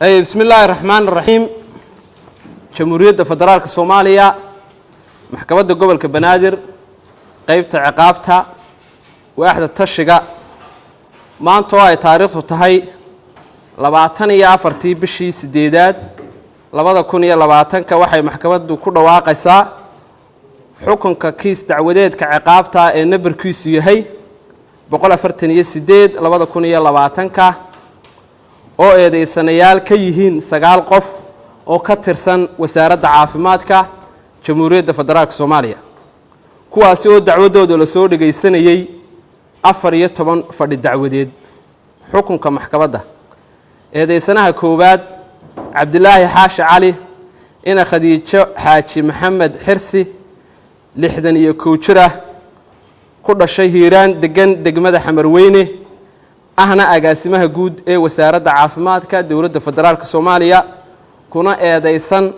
بسم الله الرحمن الرحيم. جمهورية فدرالك الصومالية محكمة قبل كبنادر قيبت عقابتها واحد التشقة ما انتوا تاريخ تهي لبعتني فرتي بشي سديدات لبعض كونية لبعتن كواحد محكمة كل واقعة حكم ككيس تعودات كعقابتها النبر كيس هي بقول فرتني سديد لبعض كونية لبعتن oo eedeysanayaal ka yihiin 9 qof oo ka tirsan wasaaradda caafimaadka Jamhuuriyadda Federaalka Soomaaliya kuwaas oo dacwadooda la soo dhageysanayay 14 fadhi dacwadeed xukunka maxkamadda eedeysanaha koowaad Cabdilaahi Xaashi Cali ina Khadiijo Xaaji Maxamed Xirsi 61 jir ah ku dhashay Hiiraan degan degmada Xamarweyne ahna agaasimaha guud ee wasaaradda caafimaadka dawladda federaalka Soomaaliya kuna eedeysan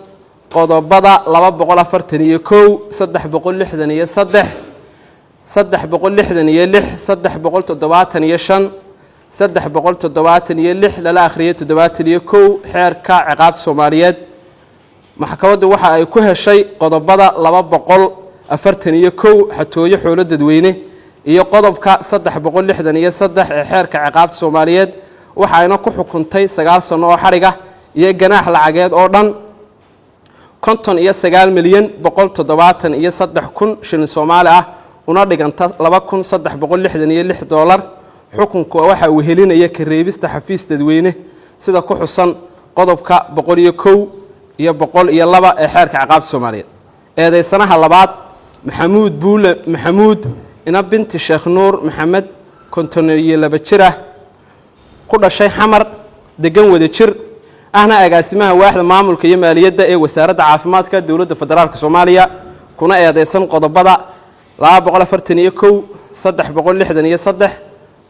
qodobada 241 363 366 lala akhriyay 71 xeerka ciqaabta Soomaaliyeed maxkamaddu waxa ay ku heshay qodobada 241 xatooyo xoolo dadweyne iyo qodobka 363 ee xeerka ciqaabta Soomaaliyeed waxa ayna ku xukuntay 9 sano oo xariga iyo ganaax lacageed oo dhan 59,173,000 shilin Soomaali ah una dhiganta $2,366 xukunku waxa uu helinaya ka reebista xafiis dadweyne sida ku xusan qodobka 101 iyo 102 ee xeerka ciqaabta Soomaaliyeed eedeysanaha labaad Maxamuud Buule Maxamuud ina binti Sheekh Nuur Maxamed kontoneriye laba jir ah ku dhashay Xamar degan wada jir ahna agaasimaha waaxda maamulka iyo maaliyadda ee wasaaradda caafimaadka dawladda federaalka Soomaaliya kuna eedeysan qodobada 241 363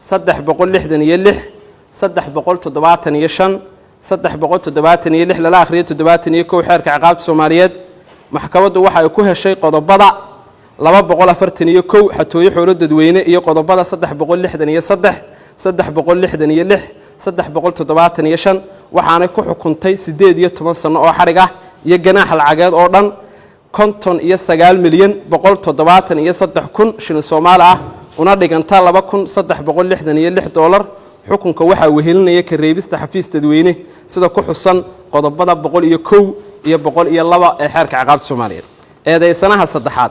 366 375 376 lala akhriyay 71 xeerka ciqaabta Soomaaliyeed maxkamaddu waxa ay ku heshay qodobada 241 xatooyo xoolo dadweyne iyo qodobada 363 366 375 waxaana ku xukuntay 18 sano oo xariga iyo ganaax lacageed oo dhan 59,173,000 shilin Soomaali ah una dhiganta $2,366 xukunka waxa uu helinaya ka reebista xafiis dadweyne sida ku xusan qodobada 101 iyo 102 ee xeerka ciqaabta Soomaaliyeed eedeysanaha saddexaad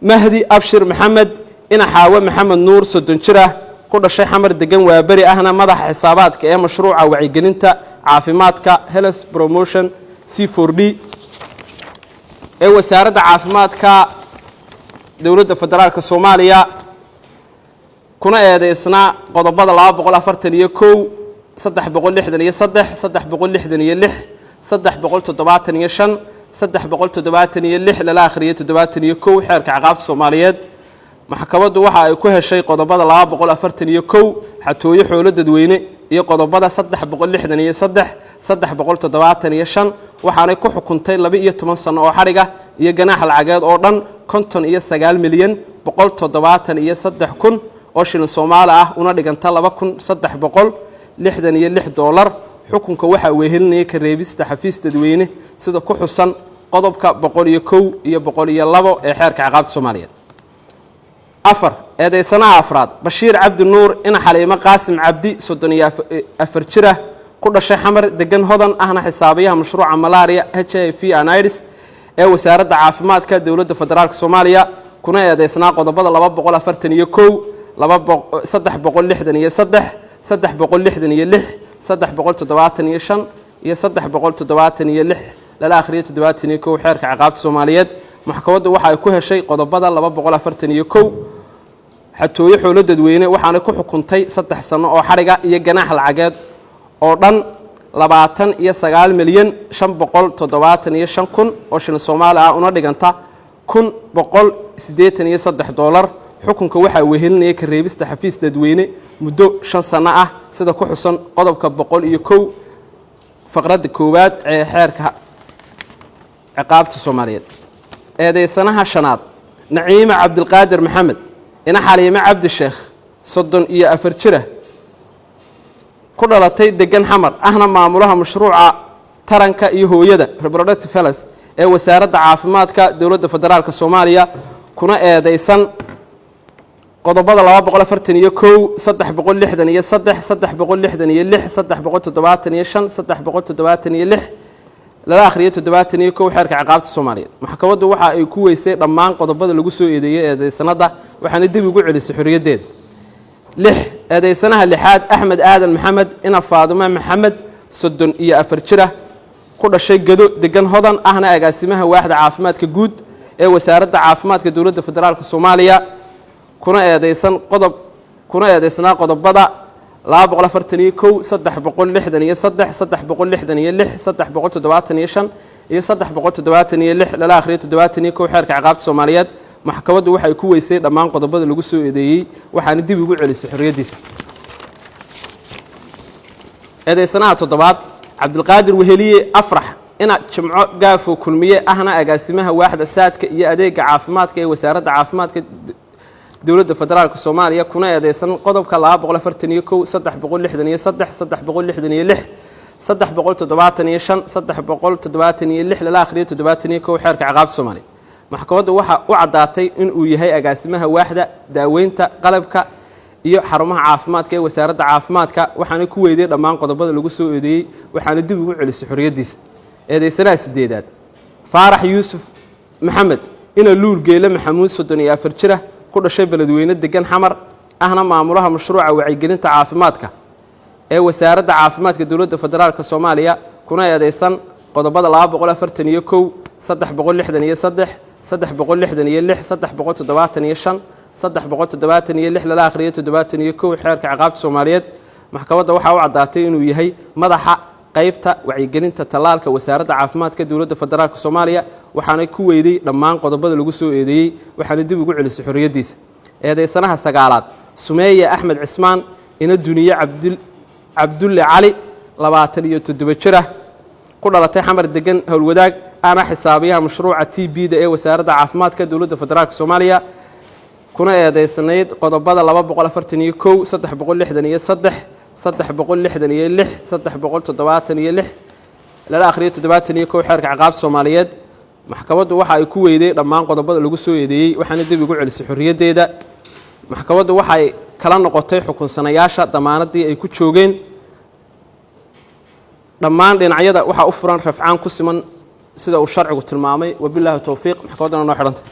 Mahdi Abshir Maxamed ina Xaawa Maxamed Nuur 30 jir ah ku dhashay Xamar degan waa bari ahna madaxa xisaabaadka ee mashruuca wacyigelinta caafimaadka Health Promotion C4D ee wasaaradda caafimaadka dawladda federaalka Soomaaliya kuna eedeysna qodobada 241 363 366 375 376 lala akhriyay 71 xeerka ciqaabta Soomaaliyeed maxkamaddu waxa ay ku heshay qodobada 241 xatooyo xoolo dadweyne iyo qodobada 363 375 waxaana ku xukuntay 12 sano oo xariga iyo ganaax lacageed oo dhan 59,173,000 oo shilin Soomaali ah una dhiganta $2,366 xukunka waxa uu helinaya ka reebista xafiis dadweyne sida ku xusan qodobka 101 iyo 102 ee xeerka ciqaabta Soomaaliyeed afar eedeysanaha afraad Bashiir Cabdi Nuur ina Xaliimo Qaasim Cabdi 34 jir ah ku dhashay Xamar degan hodan ahna xisaabiyaha mashruuca malaria HIV and AIDS ee wasaaradda caafimaadka dawladda federaalka Soomaaliya kuna eedeysnaa qodobada 241 363 366 375 iyo 376 lala akhriyay 71 xeerka ciqaabta Soomaaliyeed maxkamaddu waxa ay ku heshay qodobada 241 xatooyo xoolo dadweyne waxaana ku xukuntay 3 sano oo xariga iyo ganaax lacageed oo dhan 29,575,000 oo shilin Soomaali ah una dhiganta $1,183 xukunka waxa uu helinaya ka reebista xafiis dadweyne muddo 5 sano ah sida ku xusan qodobka 101 faqradda koowaad ee xeerka ciqaabta Soomaaliyeed eedeysanaha shanaad Naciima Cabdilqaadir Maxamed ina Xaliimo Cabdi Sheekh 34 jir ah ku dhalatay degan xamar ahna maamulaha mashruuca taranka iyo hooyada reproductive health ee wasaaradda caafimaadka dowladda federaalka Soomaaliya kuna eedeysan qodobada 241 366 lala akhriyo 71 xeerka ciqaabta Soomaaliyeed maxkamaddu waxa ay ku weysay dhammaan qodobada lagu soo eedeeyay eedeysanada waxaana dib ugu celisay xorriyadeeda 6 eedeysanaha lixaad Axmed Aadan Maxamed ina Faaduma Maxamed 34 jir ah ku dhashay Gado degan Hodan ahna agaasimaha waaxda caafimaadka guud ee wasaaradda caafimaadka dowladda federaalka Soomaaliya kuna eedeysnaa qodobada 241 lala akhriyo 71 xeerka ciqaabta Soomaaliyeed maxkamaddu waxay ku weysay dhammaan qodobada lagu soo eedeeyay waxaana dib ugu celisay xorriyadiisa eedeysanaha toddobaad Cabdulqaadir Weheliye Afrax ina Jimco Gaafo kulmiye ahna agaasimaha waaxda saadka iyo adeega caafimaadka ee wasaaradda caafimaadka dowladda federaalka Soomaaliya kuna eedeysan qodobka 241 376 lala akhriyo 71 xeerka ciqaabta Soomaaliya maxkamaddu waxa u cadaatay in uu yahay agaasimaha waaxda daaweynta qalabka iyo xarumaha caafimaadka ee wasaaradda caafimaadka waxaana ku weyday dhammaan qodobada lagu soo eedeeyay waxaana dib ugu celisay xorriyadiisa eedeysanaha sideedaad Faarax Yuusuf Maxamed ina Luul Geele Maxamuud 34 jir ah ku dhashay beledweyne degan xamar ahna maamulaha mashruuca wacyigelinta caafimaadka ee wasaaradda caafimaadka dowladda federaalka Soomaaliya kuna eedeysan qodobada 241 366 lala akhriyo 71 xeerka ciqaabta Soomaaliyeed maxkamadda waxa uu cadaatay inuu yahay madaxa qaybta wacyigelinta talaalka wasaaradda caafimaadka dowladda federaalka Soomaaliya waxaana ku weyday dhammaan qodobada lagu soo eedeeyay waxaana dib ugu celisay xorriyadiisa eedeysanaha sagaalaad Sumeeye Axmed Cismaan ina Duniye Cabdulle Cali 27 jir ah ku dhalatay xamar degan howlwadaag ana xisaabiyaha mashruuca TB-da ee wasaaradda caafimaadka dowladda federaalka Soomaaliya kuna eedeysanayd qodobada 241 366 lala akhriyo 71 xeerka ciqaabta Soomaaliyeed maxkamaddu waxa ay ku weyday dhammaan qodobada lagu soo eedeeyay waxaana dib ugu celisay xorriyadeeda maxkamaddu waxa ay kala noqotay xukunsanayaasha damaanadii ay ku joogeen dhammaan dhinacyada waxa u furan rafcaan ku siman sida uu sharcigu tilmaamay wabillahi tawfiiq maxkamadduna noo xidhantay